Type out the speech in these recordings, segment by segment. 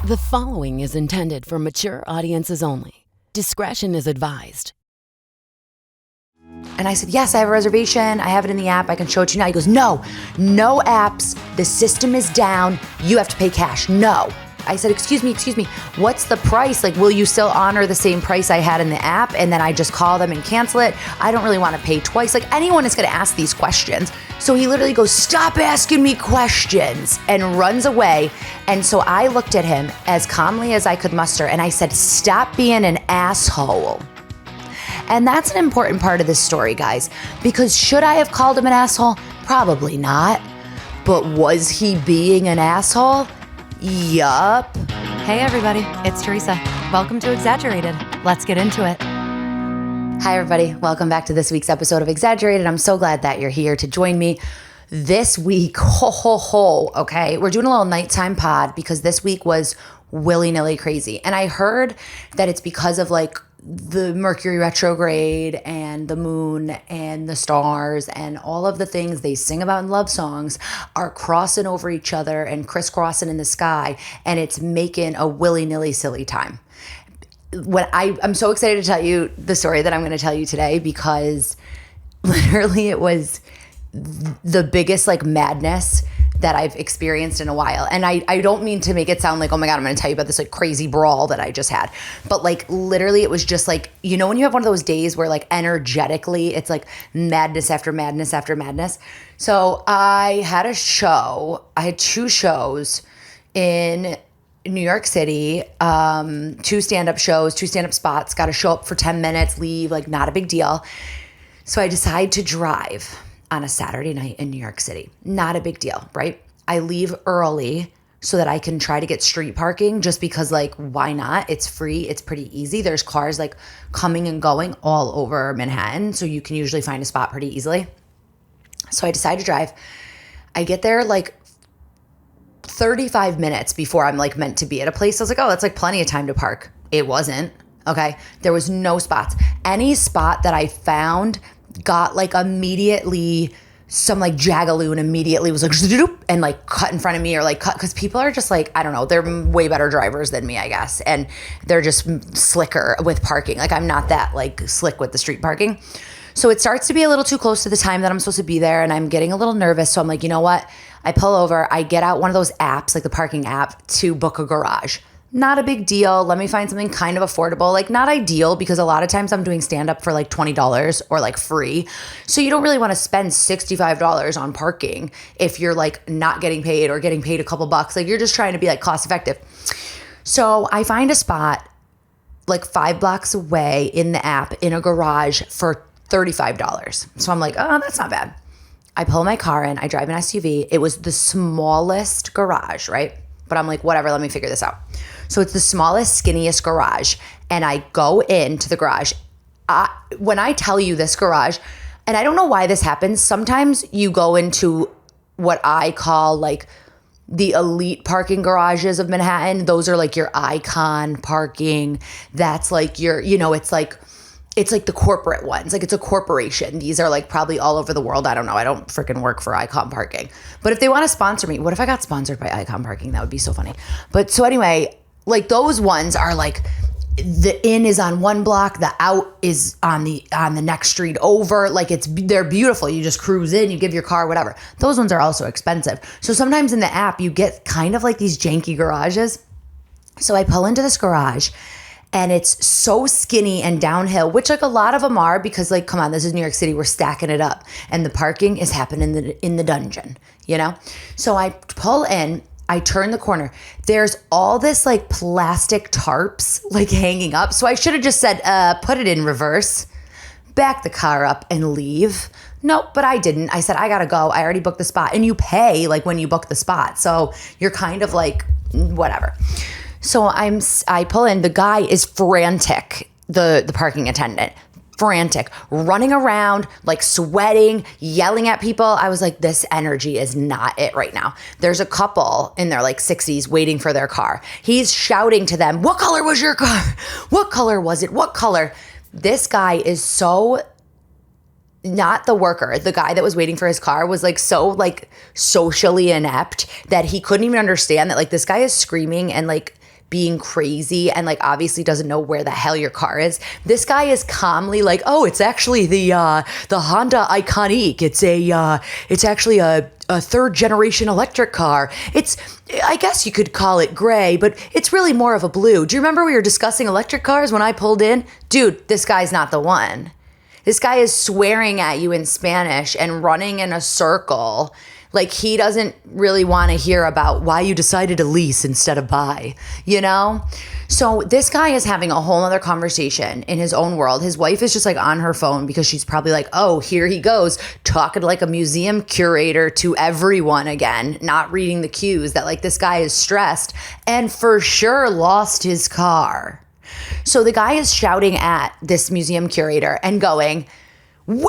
The following is intended for mature audiences only. Discretion is advised. And I said, yes, I have a reservation. I have it in the app. I can show it to you now. He goes, no apps. The system is down. You have to pay cash. No. I said, excuse me. What's the price? Like, will you still honor the same price I had in the app? And then I just call them and cancel it. I don't really want to pay twice. Like, anyone is going to ask these questions. So he literally goes, stop asking me questions, and runs away. And so I looked at him as calmly as I could muster. And I said, stop being an asshole. And that's an important part of this story, guys, because should I have called him an asshole? Probably not. But was he being an asshole? Yup. Hey everybody, it's Theresa. Welcome to Exaggerated. Let's get into it. Hi everybody, welcome back to this week's episode of Exaggerated. I'm so glad that you're here to join me this week. Okay, we're doing a little nighttime pod because this week was willy-nilly crazy. And I heard that it's because of like the Mercury retrograde and the moon and the stars and all of the things they sing about in love songs are crossing over each other and crisscrossing in the sky, and it's making a willy-nilly silly time. I'm so excited to tell you the story that I'm going to tell you today, because literally it was the biggest like madness that I've experienced in a while. And I don't mean to make it sound like, oh my God, I'm going to tell you about this like crazy brawl that I just had. But like literally it was just like, you know, when you have one of those days where like energetically it's like madness after madness after madness. So I had two shows in New York City, two stand-up shows, two stand-up spots, got to show up for 10 minutes, leave, like not a big deal. So I decide to drive on a Saturday night in New York City. Not a big deal, right? I leave early so that I can try to get street parking, just because like, why not? It's free. It's pretty easy. There's cars like coming and going all over Manhattan, so you can usually find a spot pretty easily. So I decide to drive. I get there like 35 minutes before I'm like meant to be at a place. I was like, oh, that's like plenty of time to park. It wasn't. Okay. There was no spots. Any spot that I found got like immediately some like jagaloon immediately was like and like cut in front of me, or like cut, because people are just like, I don't know, they're way better drivers than me, I guess, and they're just slicker with parking. Like I'm not that like slick with the street parking. So it starts to be a little too close to the time that I'm supposed to be there, and I'm getting a little nervous. So I'm like, you know what? I pull over, I get out one of those apps, like the parking app, to book a garage. Not a big deal. Let me find something kind of affordable. Like not ideal, because a lot of times I'm doing stand-up for like $20 or like free. So you don't really want to spend $65 on parking if you're like not getting paid or getting paid a couple bucks. Like you're just trying to be like cost effective. So I find a spot like 5 blocks away in the app in a garage for $35. So I'm like, oh, that's not bad. I pull my car in. I drive an SUV. It was the smallest garage, right? But I'm like, whatever, let me figure this out. So it's the smallest, skinniest garage. And I go into the garage. When I tell you this garage, and I don't know why this happens, sometimes you go into what I call like the elite parking garages of Manhattan. Those are like your icon parking. That's like your, you know, it's like the corporate ones. Like it's a corporation. These are like probably all over the world. I don't know. I don't freaking work for Icon Parking. But if they want to sponsor me, what if I got sponsored by Icon Parking? That would be so funny. But so anyway, like those ones are like the in is on one block, the out is on the next street over. Like they're beautiful. You just cruise in, you give your car, whatever. Those ones are also expensive. So sometimes in the app you get kind of like these janky garages. So I pull into this garage, and it's so skinny and downhill, which like a lot of them are, because like, come on, this is New York City. We're stacking it up. And the parking is happening in the dungeon, you know? So I pull in, I turn the corner. There's all this like plastic tarps like hanging up. So I should have just said, put it in reverse, back the car up and leave. Nope, but I didn't. I said, I gotta go. I already booked the spot. And you pay like when you book the spot. So you're kind of like, whatever. So I pull in, the guy is frantic, the parking attendant, frantic, running around, like sweating, yelling at people. I was like, this energy is not it right now. There's a couple in their like 60s waiting for their car. He's shouting to them, what color was your car? What color was it? What color? This guy is so not the worker. The guy that was waiting for his car was like so like socially inept that he couldn't even understand that like this guy is screaming and like being crazy and like obviously doesn't know where the hell your car is. This guy is calmly like, oh, it's actually the Honda Iconic. It's actually a third generation electric car. I guess you could call it gray, but it's really more of a blue. Do you remember we were discussing electric cars when I pulled in? Dude, this guy's not the one. This guy is swearing at you in Spanish and running in a circle. Like he doesn't really want to hear about why you decided to lease instead of buy, you know? So this guy is having a whole other conversation in his own world. His wife is just like on her phone because she's probably like, oh, here he goes, talking like a museum curator to everyone again, not reading the cues that like this guy is stressed and for sure lost his car. So the guy is shouting at this museum curator and going,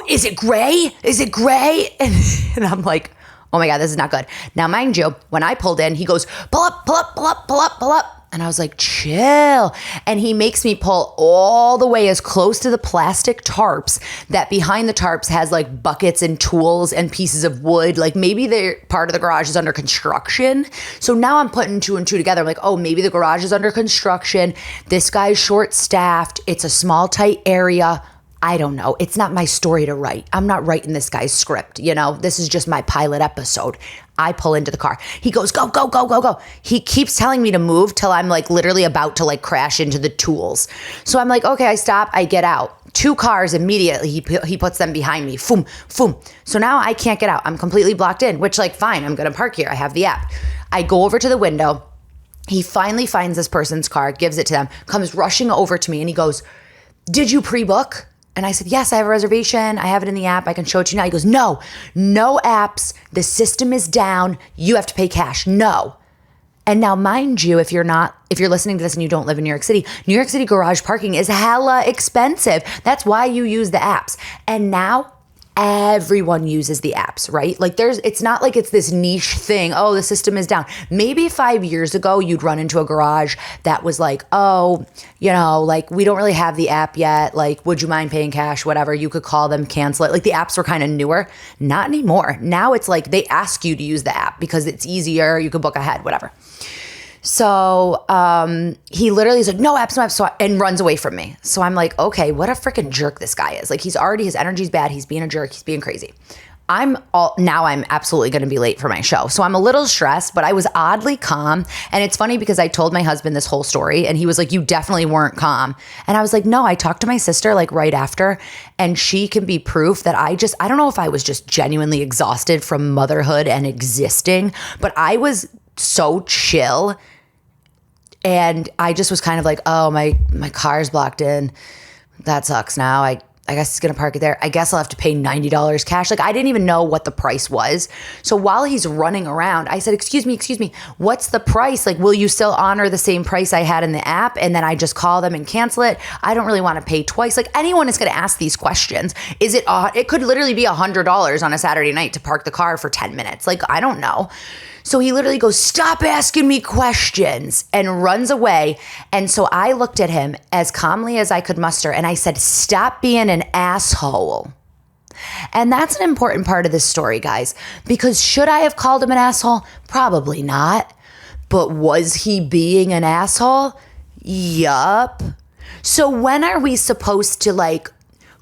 is it gray? Is it gray? And I'm like, oh my God, this is not good. Now, mind you, when I pulled in, he goes, pull up, pull up, pull up, pull up, pull up. And I was like, chill. And he makes me pull all the way as close to the plastic tarps that behind the tarps has like buckets and tools and pieces of wood. Like maybe part of the garage is under construction. So now I'm putting two and two together. I'm like, oh, maybe the garage is under construction. This guy's short-staffed. It's a small, tight area. I don't know. It's not my story to write. I'm not writing this guy's script, you know? This is just my pilot episode. I pull into the car. He goes, go, go, go, go, go. He keeps telling me to move till I'm like literally about to like crash into the tools. So I'm like, okay, I stop, I get out. 2 cars immediately, he puts them behind me. Foom, foom. So now I can't get out. I'm completely blocked in, which like, fine, I'm gonna park here. I have the app. I go over to the window. He finally finds this person's car, gives it to them, comes rushing over to me and he goes, did you pre-book? And I said, yes, I have a reservation. I have it in the app. I can show it to you now. He goes, no apps. The system is down. You have to pay cash. No. And now, mind you, if you're listening to this and you don't live in New York City garage parking is hella expensive. That's why you use the apps. And now everyone uses the apps, right? Like it's not like it's this niche thing. Oh, the system is down. Maybe 5 years ago, you'd run into a garage that was like, oh, you know, like we don't really have the app yet. Like, would you mind paying cash? Whatever. You could call them, cancel it. Like the apps were kind of newer. Not anymore. Now it's like they ask you to use the app because it's easier. You could book ahead, whatever. So he literally is like, no apps, and runs away from me. So I'm like, okay, what a freaking jerk this guy is. Like his energy's bad. He's being a jerk. He's being crazy. Now I'm absolutely going to be late for my show. So I'm a little stressed, but I was oddly calm. And it's funny because I told my husband this whole story and he was like, you definitely weren't calm. And I was like, no, I talked to my sister like right after and she can be proof that I don't know if I was just genuinely exhausted from motherhood and existing, but I was so chill. And I just was kind of like, oh, my car's blocked in. That sucks now. I guess it's going to park it there. I guess I'll have to pay $90 cash. Like I didn't even know what the price was. So while he's running around, I said, excuse me, what's the price? Like, will you still honor the same price I had in the app? And then I just call them and cancel it. I don't really want to pay twice. Like anyone is going to ask these questions. It could literally be $100 on a Saturday night to park the car for 10 minutes. Like, I don't know. So he literally goes, stop asking me questions and runs away. And so I looked at him as calmly as I could muster and I said, stop being an asshole. And that's an important part of this story, guys, because should I have called him an asshole? Probably not. But was he being an asshole? Yup. So when are we supposed to like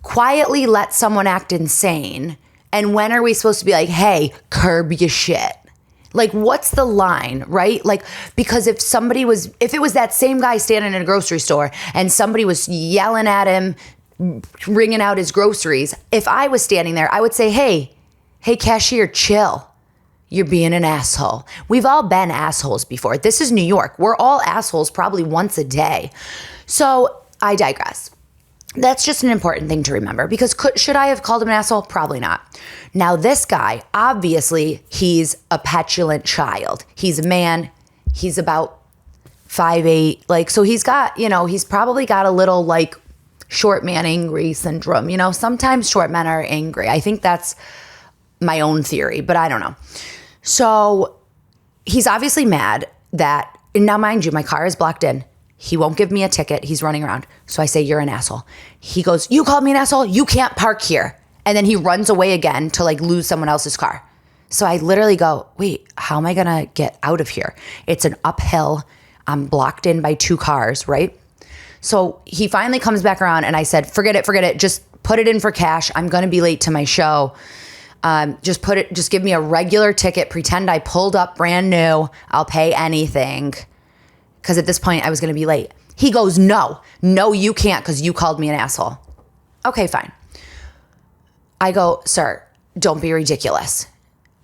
quietly let someone act insane? And when are we supposed to be like, hey, curb your shit? Like, what's the line, right? Like, because if it was that same guy standing in a grocery store and somebody was yelling at him, ringing out his groceries, if I was standing there, I would say, hey, cashier, chill. You're being an asshole. We've all been assholes before. This is New York. We're all assholes probably once a day. So I digress. That's just an important thing to remember because should I have called him an asshole? Probably not. Now, this guy, obviously, he's a petulant child. He's a man. He's about 5'8". Like, so he's got, he's probably got a little like short man angry syndrome. Sometimes short men are angry. I think that's my own theory, but I don't know. So he's obviously mad that, and now mind you, my car is blocked in. He won't give me a ticket. He's running around. So I say, you're an asshole. He goes, you called me an asshole? You can't park here. And then he runs away again to like lose someone else's car. So I literally go, wait, how am I going to get out of here? It's an uphill. I'm blocked in by 2 cars, right? So he finally comes back around and I said, forget it. Just put it in for cash. I'm going to be late to my show. Just give me a regular ticket. Pretend I pulled up brand new. I'll pay anything. Because at this point I was going to be late. He goes, no, you can't because you called me an asshole. Okay, fine. I go, sir, don't be ridiculous.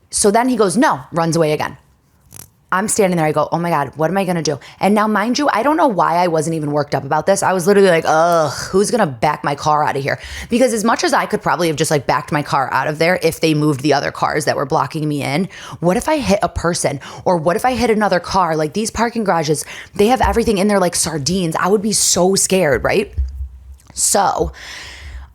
So then he goes, no, runs away again. I'm standing there. I go, oh my God, what am I going to do? And now, mind you, I don't know why I wasn't even worked up about this. I was literally like, ugh, who's going to back my car out of here? Because as much as I could probably have just like backed my car out of there if they moved the other cars that were blocking me in, what if I hit a person or what if I hit another car? Like these parking garages, they have everything in there like sardines. I would be so scared, right? So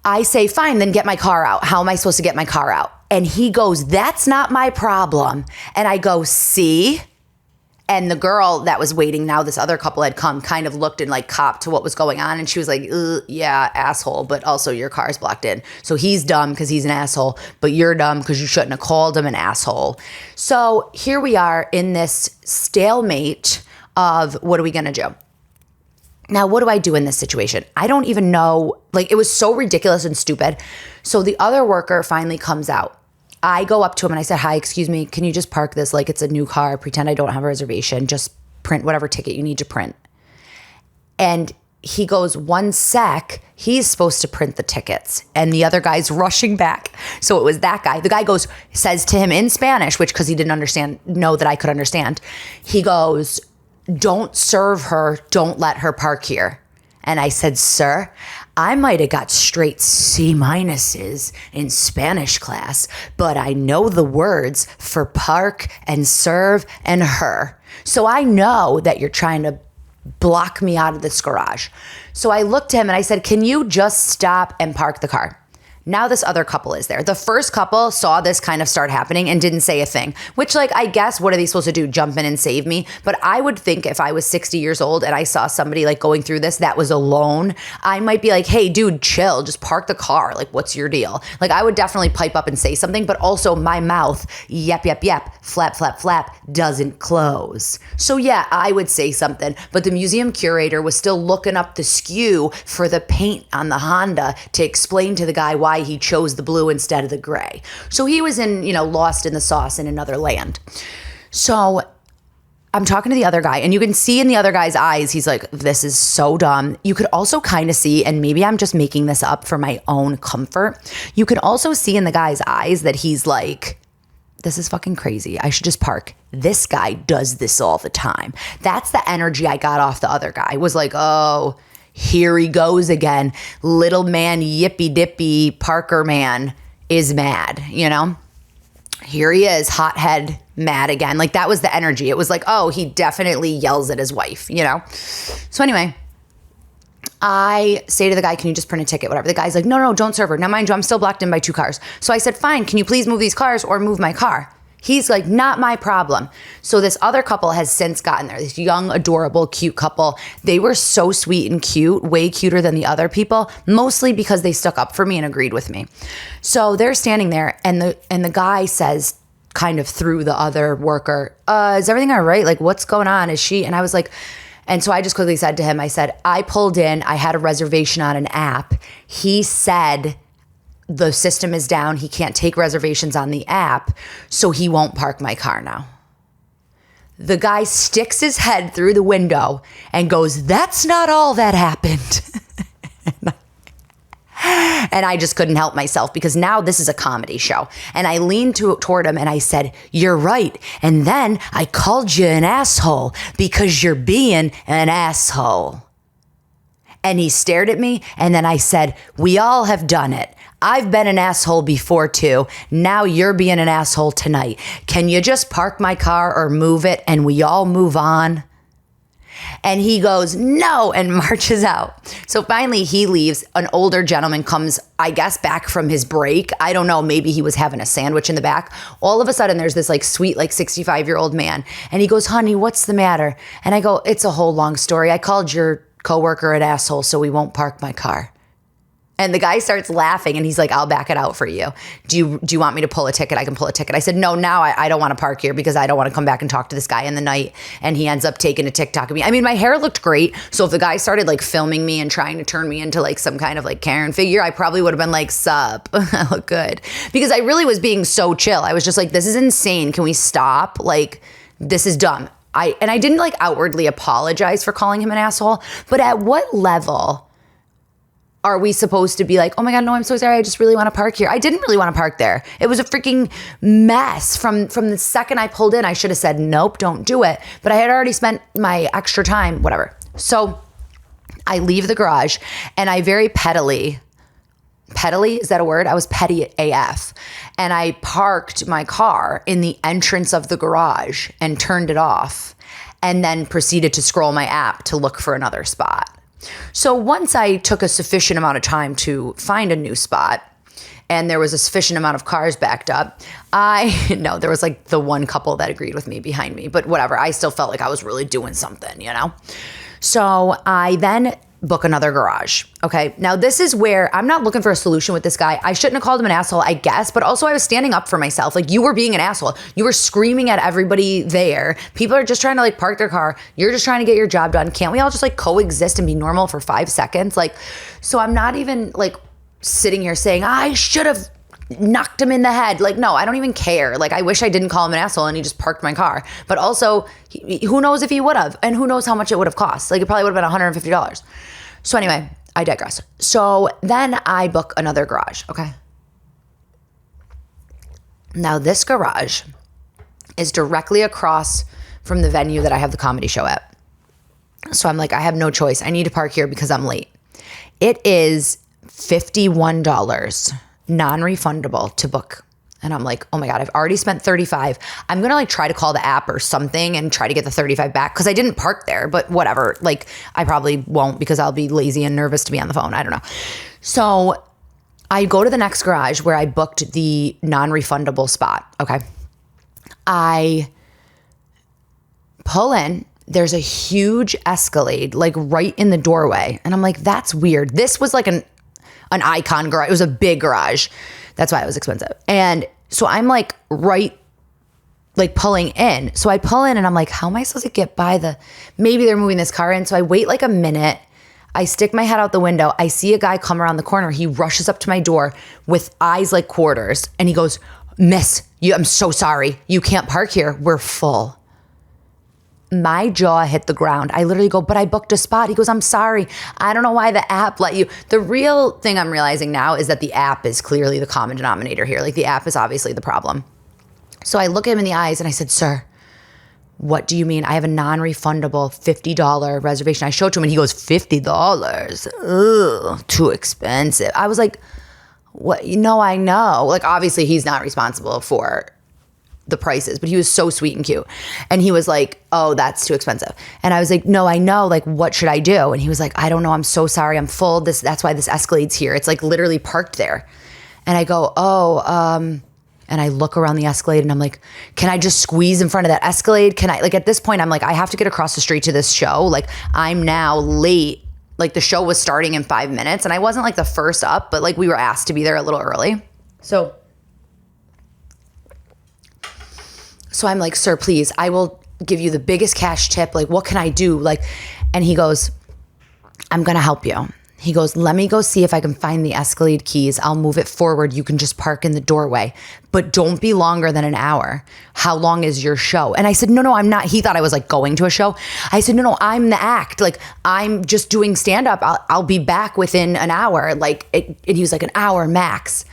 I say, fine, then get my car out. How am I supposed to get my car out? And he goes, that's not my problem. And I go, see? And the girl that was waiting, now this other couple had come, kind of looked and like copped to what was going on. And she was like, yeah, asshole, but also your car's blocked in. So he's dumb because he's an asshole, but you're dumb because you shouldn't have called him an asshole. So here we are in this stalemate of what are we going to do? Now, what do I do in this situation? I don't even know. Like, it was so ridiculous and stupid. So the other worker finally comes out. I go up to him and I said, hi, excuse me, can you just park this like it's a new car? Pretend I don't have a reservation. Just print whatever ticket you need to print. And he goes, one sec, he's supposed to print the tickets. And the other guy's rushing back. So it was that guy. The guy says to him in Spanish, which because he didn't know that I could understand. He goes, don't serve her. Don't let her park here. And I said, sir, I might have got straight C- in Spanish class, but I know the words for park and serve and her. So I know that you're trying to block me out of this garage. So I looked at him and I said, can you just stop and park the car? Now this other couple is there. The first couple saw this kind of start happening and didn't say a thing, which like, I guess, what are they supposed to do? Jump in and save me? But I would think if I was 60 years old and I saw somebody like going through this that was alone, I might be like, hey dude, chill, just park the car. Like, what's your deal? Like I would definitely pipe up and say something, but also my mouth, yep, flap, flap, flap, doesn't close. So yeah, I would say something, but the museum curator was still looking up the skew for the paint on the Honda to explain to the guy why he chose the blue instead of the gray. So he was lost in the sauce in another land. So I'm talking to the other guy and you can see in the other guy's eyes, he's like, this is so dumb. You could also kind of see, and maybe I'm just making this up for my own comfort. You can also see in the guy's eyes that he's like, this is fucking crazy. I should just park. This guy does this all the time. That's the energy I got off the other guy. Was like, oh, here he goes again. Little man, yippy dippy Parker man is mad, Here he is, hothead, mad again. Like that was the energy. It was like, oh, he definitely yells at his wife, So anyway, I say to the guy, can you just print a ticket, whatever. The guy's like, no, don't serve her. Now, mind you, I'm still blocked in by 2 cars. So I said, fine, can you please move these cars or move my car? He's like, not my problem. So this other couple has since gotten there. This young, adorable, cute couple. They were so sweet and cute, way cuter than the other people, mostly because they stuck up for me and agreed with me. So they're standing there and the guy says, kind of through the other worker, is everything all right? Like, what's going on? Is she? And I was like, and so I just quickly said to him, I said, I pulled in, I had a reservation on an app. He said, the system is down. He can't take reservations on the app, so he won't park my car now. The guy sticks his head through the window and goes, that's not all that happened. And I just couldn't help myself because now this is a comedy show. And I leaned toward him and I said, you're right. And then I called you an asshole because you're being an asshole. And he stared at me and then I said, we all have done it. I've been an asshole before too. Now you're being an asshole tonight. Can you just park my car or move it and we all move on? And he goes, no, and marches out. So finally he leaves. An older gentleman comes, I guess, back from his break. I don't know. Maybe he was having a sandwich in the back. All of a sudden there's this like sweet, like 65-year-old man. And he goes, honey, what's the matter? And I go, it's a whole long story. I called your coworker an asshole, so we won't park my car. And the guy starts laughing and he's like, I'll back it out for you. Do you want me to pull a ticket? I can pull a ticket. I said, no, now I don't want to park here because I don't want to come back and talk to this guy in the night. And he ends up taking a TikTok of me. I mean, my hair looked great. So if the guy started like filming me and trying to turn me into like some kind of like Karen figure, I probably would have been like, sup, I look good. Because I really was being so chill. I was just like, this is insane. Can we stop? Like, this is dumb. I didn't like outwardly apologize for calling him an asshole. But at what level are we supposed to be like, oh my God, no, I'm so sorry. I just really want to park here. I didn't really want to park there. It was a freaking mess. From the second I pulled in, I should have said, nope, don't do it. But I had already spent my extra time, whatever. So I leave the garage and I very pettily, is that a word? I was petty AF. And I parked my car in the entrance of the garage and turned it off and then proceeded to scroll my app to look for another spot. So once I took a sufficient amount of time to find a new spot and there was a sufficient amount of cars backed up, there was like the one couple that agreed with me behind me, but whatever. I still felt like I was really doing something, you know? So I then book another garage. Okay. Now this is where I'm not looking for a solution with this guy. I shouldn't have called him an asshole, I guess, but also I was standing up for myself. Like, you were being an asshole. You were screaming at everybody there. People are just trying to like park their car. You're just trying to get your job done. Can't we all just like coexist and be normal for 5 seconds? Like, so I'm not even like sitting here saying I should have knocked him in the head. Like, no, I don't even care. Like, I wish I didn't call him an asshole and he just parked my car. But also, who knows if he would have, and who knows how much it would have cost. Like, it probably would have been $150. So anyway, I digress. So then I book another garage, okay? Now this garage is directly across from the venue that I have the comedy show at. So I'm like, I have no choice. I need to park here because I'm late. It is $51, non-refundable to book. And I'm like, oh my God, I've already spent $35. I'm going to like try to call the app or something and try to get the $35 back because I didn't park there, but whatever. Like, I probably won't because I'll be lazy and nervous to be on the phone. I don't know. So I go to the next garage where I booked the non-refundable spot. Okay. I pull in. There's a huge Escalade like right in the doorway. And I'm like, that's weird. This was like an icon garage. It was a big garage. That's why it was expensive. And so I'm like pulling in. So I pull in and I'm like, how am I supposed to get by maybe they're moving this car in. So I wait like a minute. I stick my head out the window. I see a guy come around the corner. He rushes up to my door with eyes like quarters. And he goes, Miss, I'm so sorry. You can't park here. We're full. My jaw hit the ground. I literally go, but I booked a spot. He goes, I'm sorry. I don't know why the app let you. The real thing I'm realizing now is that the app is clearly the common denominator here. Like, the app is obviously the problem. So I look him in the eyes and I said, sir, what do you mean? I have a non-refundable $50 reservation. I showed it to him and he goes, $50? Ugh, too expensive. I was like, what? No, I know. Like, obviously he's not responsible for the prices, but he was so sweet and cute. And he was like, oh, that's too expensive. And I was like, no, I know. Like, what should I do? And he was like, I don't know. I'm so sorry. I'm full. That's why this Escalade's here. It's like literally parked there. And I go, and I look around the Escalade and I'm like, can I just squeeze in front of that Escalade? Can I, like, at this point, I'm like, I have to get across the street to this show. Like, I'm now late. Like, the show was starting in 5 minutes and I wasn't like the first up, but like we were asked to be there a little early. So I'm like, sir, please, I will give you the biggest cash tip. Like, what can I do? Like, and he goes, I'm going to help you. He goes, let me go see if I can find the Escalade keys. I'll move it forward. You can just park in the doorway, but don't be longer than an hour. How long is your show? And I said, no, I'm not. He thought I was like going to a show. I said, no, I'm the act. Like, I'm just doing stand up. I'll be back within an hour. Like, and he was like, an hour max.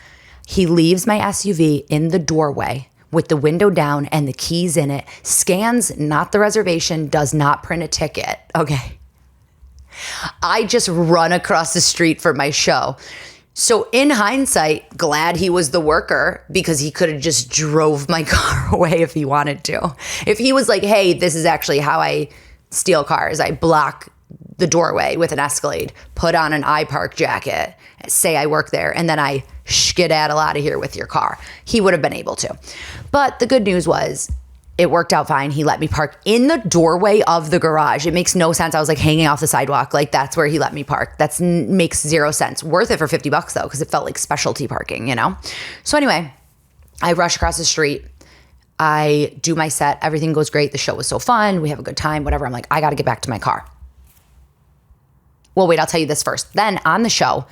He leaves my SUV in the doorway with the window down and the keys in it, scans not the reservation, does not print a ticket. Okay. I just run across the street for my show. So in hindsight, glad he was the worker because he could have just drove my car away if he wanted to. If he was like, hey, this is actually how I steal cars. I block the doorway with an Escalade, put on an iPark jacket, say I work there, and then I skedaddle out of here with your car. He would have been able to. But the good news was It worked out fine. He let me park in the doorway of the garage. It makes no sense. I was like hanging off the sidewalk. Like that's where he let me park. That makes zero sense. Worth it for $50 though, because it felt like specialty parking, you know? So anyway, I rush across the street. I do my set. Everything goes great. The show was so fun. We have a good time, whatever. I'm like, I got to get back to my car. Well, wait, I'll tell you this first. Then on the show,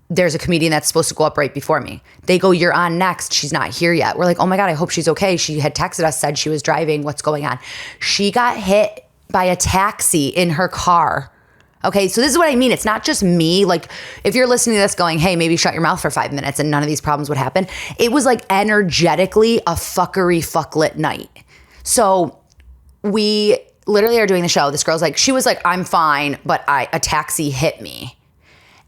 there's a comedian that's supposed to go up right before me. They go, you're on next. She's not here yet. We're like, oh my God, I hope she's okay. She had texted us, said she was driving. What's going on? She got hit by a taxi in her car. Okay, so this is what I mean. It's not just me. Like, if you're listening to this going, hey, maybe shut your mouth for 5 minutes and none of these problems would happen. It was like energetically a fucklit night. So we literally are doing the show. This girl's like, she was like, I'm fine, but a taxi hit me.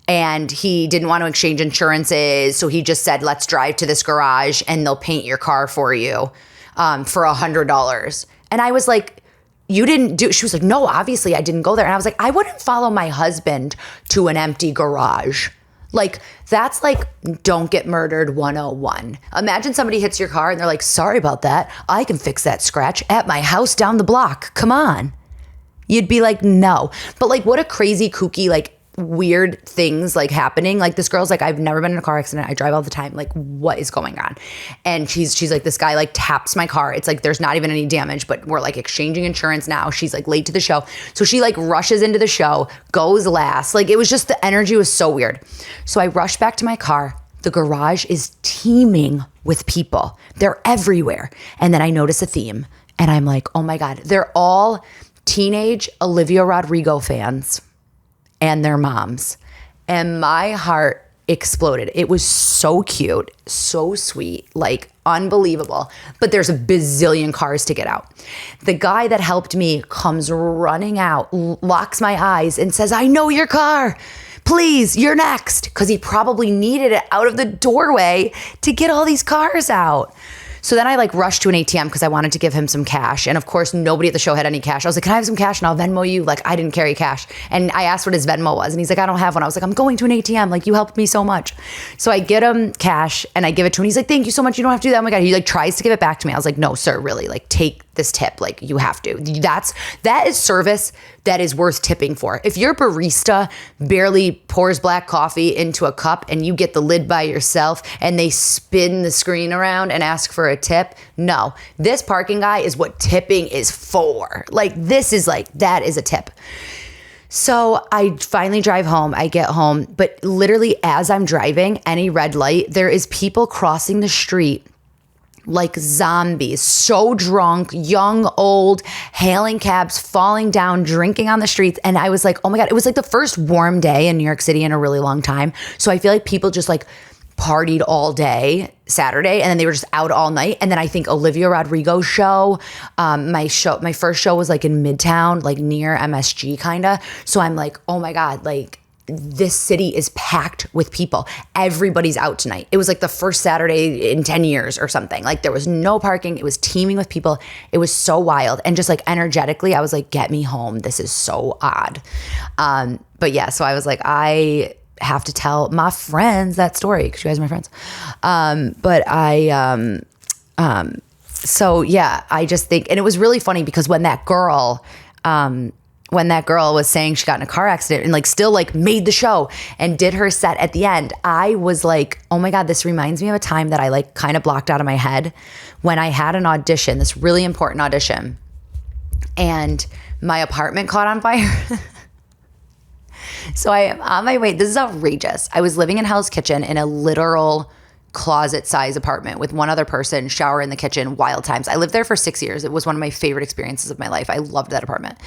And he didn't want to exchange insurances. So he just said, let's drive to this garage and they'll paint your car for you for $100. And I was like, you didn't do, she was like, no, obviously I didn't go there. And I was like, I wouldn't follow my husband to an empty garage. Like, that's like, don't get murdered 101. Imagine somebody hits your car and they're like, sorry about that. I can fix that scratch at my house down the block. Come on. You'd be like, no. But like, what a crazy, kooky, like, weird things like happening. Like this girl's like, I've never been in a car accident. I drive all the time. Like, what is going on? And she's like, this guy like taps my car. It's like, there's not even any damage, but we're like exchanging insurance now. She's like late to the show. So she like rushes into the show, goes last. Like it was just, the energy was so weird. So I rush back to my car. The garage is teeming with people. They're everywhere. And then I notice a theme and I'm like, oh my God, they're all teenage Olivia Rodrigo fans and their moms. And my heart exploded. It was so cute, so sweet, like unbelievable. But there's a bazillion cars to get out. The guy that helped me comes running out, locks my eyes and says, I know your car. Please, you're next. Because he probably needed it out of the doorway to get all these cars out. So then I like rushed to an ATM because I wanted to give him some cash. And of course, nobody at the show had any cash. I was like, can I have some cash and I'll Venmo you? Like, I didn't carry cash. And I asked what his Venmo was. And he's like, I don't have one. I was like, I'm going to an ATM. Like, you helped me so much. So I get him cash and I give it to him. He's like, thank you so much. You don't have to do that. Oh my God. He like tries to give it back to me. I was like, no, sir, really. Like, take this tip. Like, you have to. That is service that is worth tipping for. If your barista barely pours black coffee into a cup and you get the lid by yourself and they spin the screen around and ask for a tip, no. This parking guy is what tipping is for. Like, this is like, that is a tip. So I finally drive home. I get home, but literally as I'm driving, any red light, there is people crossing the street like zombies, so drunk, young, old, hailing cabs, falling down, drinking on the streets. And I was like, oh my God, it was like the first warm day in New York City in a really long time. So I feel like people just like partied all day Saturday and then they were just out all night. And then I think Olivia Rodrigo's show, my first show was like in Midtown, like near MSG kind of. So I'm like, oh my God, like this city is packed with people. Everybody's out tonight. It was like the first Saturday in 10 years or something. Like there was no parking. It was teeming with people. It was so wild. And just like energetically, I was like, get me home. This is so odd. But yeah, so I was like, I have to tell my friends that story because you guys are my friends. So yeah, I just think, and it was really funny because when that girl was saying she got in a car accident and like still like made the show and did her set at the end, I was like, oh my God, this reminds me of a time that I like kind of blocked out of my head when I had an audition, this really important audition, and my apartment caught on fire. So I am on my way. This is outrageous. I was living in Hell's Kitchen in a literal closet size apartment with one other person, shower in the kitchen, wild times. I lived there for 6 years. It was one of my favorite experiences of my life. I loved that apartment.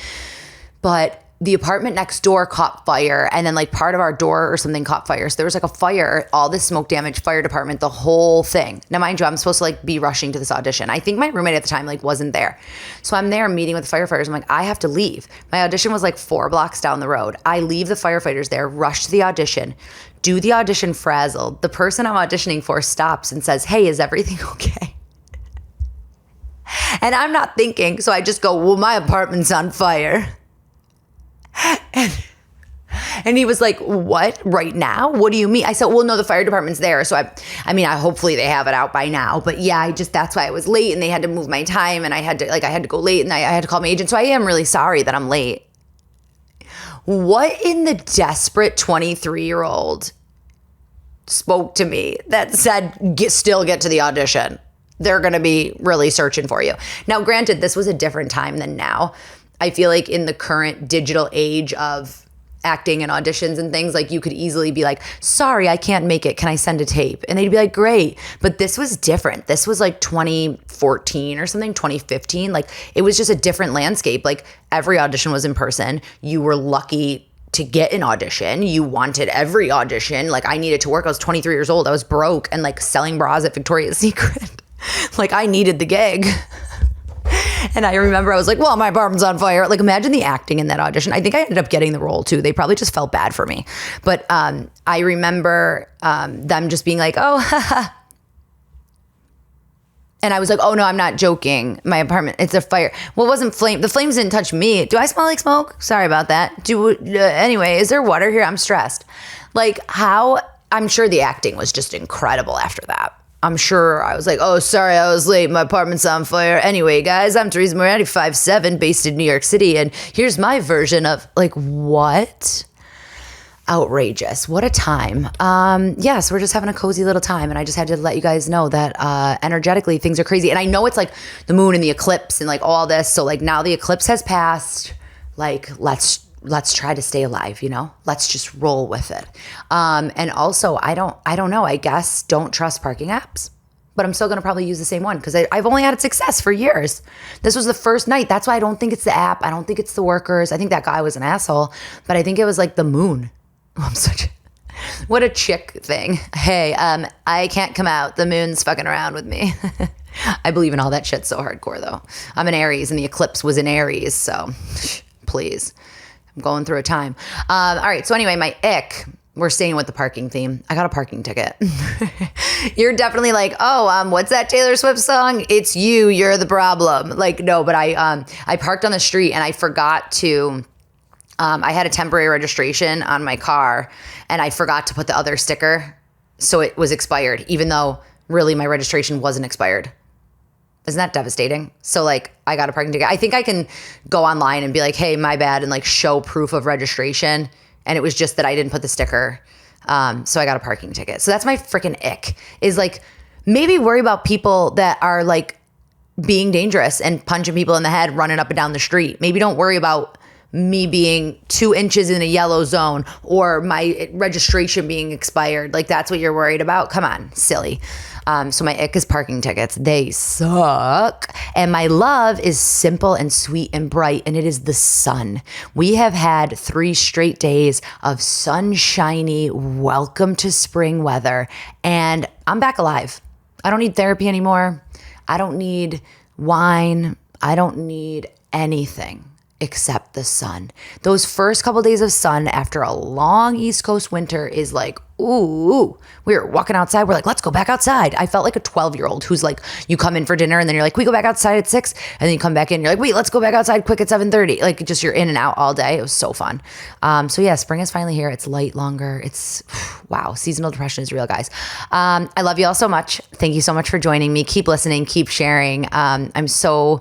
But the apartment next door caught fire, and then like part of our door or something caught fire. So there was like a fire, all this smoke damage, fire department, the whole thing. Now, mind you, I'm supposed to like be rushing to this audition. I think my roommate at the time like wasn't there. So I'm there meeting with the firefighters. I'm like, I have to leave. My audition was like 4 blocks down the road. I leave the firefighters there, rush to the audition, do the audition frazzled. The person I'm auditioning for stops and says, hey, is everything okay? And I'm not thinking. So I just go, well, my apartment's on fire. And he was like, what? Right now? What do you mean? I said, well, no, the fire department's there. So I hopefully they have it out by now. But yeah, that's why I was late and they had to move my time and I had to go late and I had to call my agent. So I am really sorry that I'm late. What in the desperate 23-year-old spoke to me that said, still get to the audition? They're going to be really searching for you. Now, granted, this was a different time than now. I feel like in the current digital age of acting and auditions and things, like you could easily be like, sorry, I can't make it. Can I send a tape? And they'd be like, great. But this was different. This was like 2014 or something, 2015. Like it was just a different landscape. Like every audition was in person. You were lucky to get an audition. You wanted every audition. Like I needed to work. I was 23 years old. I was broke and like selling bras at Victoria's Secret. Like I needed the gig. And I remember I was like, well, my apartment's on fire. Like imagine the acting in that audition. I think I ended up getting the role too. They probably just felt bad for me. But I remember them just being like, oh, haha. And I was like, oh no, I'm not joking. My apartment, it's a fire. Well, it wasn't flame. The flames didn't touch me. Do I smell like smoke? Sorry about that. Anyway, is there water here? I'm stressed. Like I'm sure the acting was just incredible after that. I'm sure I was like, oh, sorry, I was late. My apartment's on fire. Anyway, guys, I'm Theresa Moriarty, 5'7", based in New York City. And here's my version of like, what? Outrageous. What a time. Yes, we're just having a cozy little time. And I just had to let you guys know that energetically things are crazy. And I know it's like the moon and the eclipse and like all this. So like now the eclipse has passed. Like, let's try to stay alive, you know? Let's just roll with it. And also, I don't know, I guess don't trust parking apps, but I'm still going to probably use the same one because I've only had success for years. This was the first night. That's why I don't think it's the app. I don't think it's the workers. I think that guy was an asshole, but I think it was like the moon. What a chick thing. Hey, I can't come out. The moon's fucking around with me. I believe in all that shit so hardcore though. I'm an Aries and the eclipse was in Aries. So please. I'm going through a time. All right. So anyway, my ick, we're staying with the parking theme. I got a parking ticket. You're definitely like, oh, what's that Taylor Swift song? It's you. You're the problem. Like, no, but I parked on the street and I forgot to, I had a temporary registration on my car and I forgot to put the other sticker. So it was expired, even though really my registration wasn't expired. Isn't that devastating? So like I got a parking ticket. I think I can go online and be like, hey, my bad, and like show proof of registration. And it was just that I didn't put the sticker. So I got a parking ticket. So that's my freaking ick, is like maybe worry about people that are like being dangerous and punching people in the head, running up and down the street. Maybe don't worry about me being 2 inches in a yellow zone or my registration being expired. Like that's what you're worried about? Come on, silly. So my ick is parking tickets. They suck. And my love is simple and sweet and bright, and it is the sun. We have had 3 straight days of sunshiny, welcome to spring weather, and I'm back alive. I don't need therapy anymore. I don't need wine. I don't need anything except the sun. Those first couple days of sun after a long East Coast winter is like, ooh, we were walking outside. We're like, let's go back outside. I felt like a 12-year-old who's like, you come in for dinner and then you're like, we go back outside at 6. And then you come back in, you're like, wait, let's go back outside quick at 7:30. Like just you're in and out all day. It was so fun. So yeah, spring is finally here. It's light longer. It's, wow, seasonal depression is real, guys. I love you all so much. Thank you so much for joining me. Keep listening, keep sharing. I'm so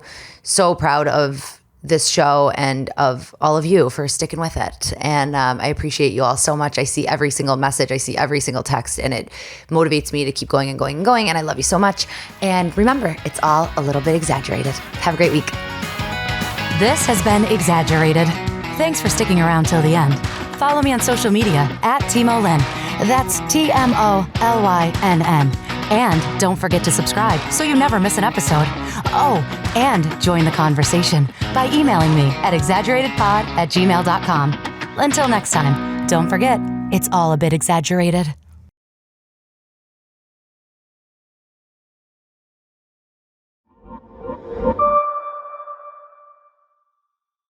proud of this show and of all of you for sticking with it. And I appreciate you all so much. I see every single message. I see every single text, and it motivates me to keep going and going and going. And I love you so much. And remember, it's all a little bit exaggerated. Have a great week. This has been Exaggerated. Thanks for sticking around till the end. Follow me on social media at TMOLynn. That's TMOLYNN. And don't forget to subscribe so you never miss an episode. Oh, and join the conversation by emailing me at exaggeratedpod@gmail.com. Until next time, don't forget, it's all a bit exaggerated.